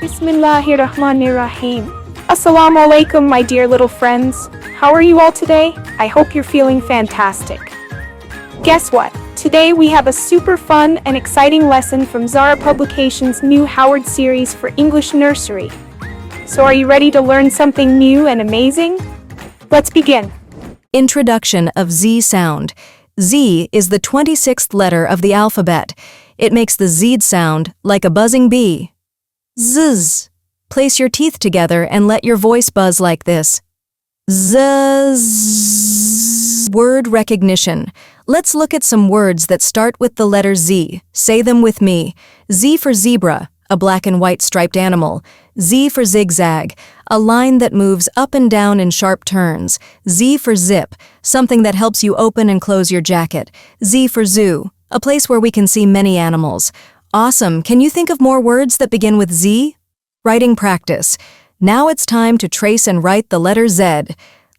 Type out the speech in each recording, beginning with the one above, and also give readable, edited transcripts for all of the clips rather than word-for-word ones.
Bismillahirrahmanirrahim. Assalamu alaikum, my dear little friends. How are you all today? I hope you're feeling fantastic. Guess what? Today we have a super fun and exciting lesson from Zara Publications' new Howard series for English Nursery. So are you ready to learn something new and amazing? Let's begin. Introduction of Z sound. Z is the 26th letter of the alphabet. It makes the Z sound like a buzzing bee. Zzz. Place your teeth together and let your voice buzz like this. Zzz. Word recognition. Let's look at some words that start with the letter Z. Say them with me. Z for zebra, a black and white striped animal. Z for zigzag, a line that moves up and down in sharp turns. Z for zip, something that helps you open and close your jacket. Z for zoo, a place where we can see many animals. Awesome! Can you think of more words that begin with Z? Writing practice. Now it's time to trace and write the letter Z.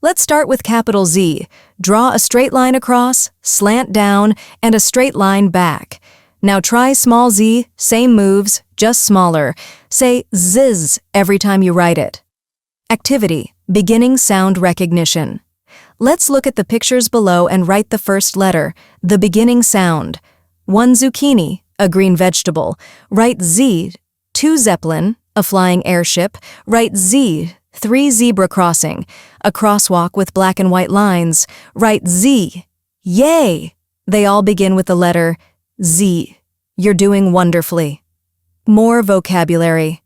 Let's start with capital Z. Draw a straight line across, slant down, and a straight line back. Now try small z, same moves, just smaller. Say ziz every time you write it. Activity, beginning sound recognition. Let's look at the pictures below and write the first letter, the beginning sound. 1 zucchini, a green vegetable. Write Z. 2 zeppelin, a flying airship. Write Z. 3 zebra crossing, a crosswalk with black and white lines. Write Z. Yay! They all begin with the letter Z. You're doing wonderfully. More vocabulary.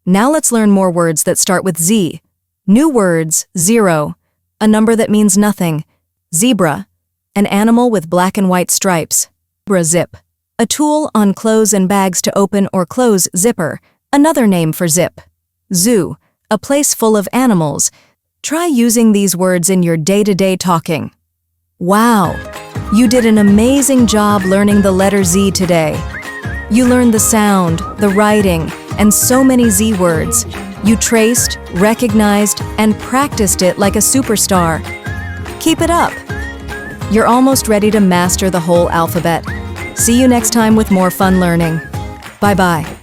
Now let's learn more words that start with Z. New words, 0, a number that means nothing. Zebra, an animal with black and white stripes. Zip, a tool on clothes and bags to open or close zipper, another name for zip. Zoo, a place full of animals. Try using these words in your day-to-day talking. Wow! You did an amazing job learning the letter Z today. You learned the sound, the writing, and so many Z words. You traced, recognized, and practiced it like a superstar. Keep it up. You're almost ready to master the whole alphabet. See you next time with more fun learning. Bye-bye.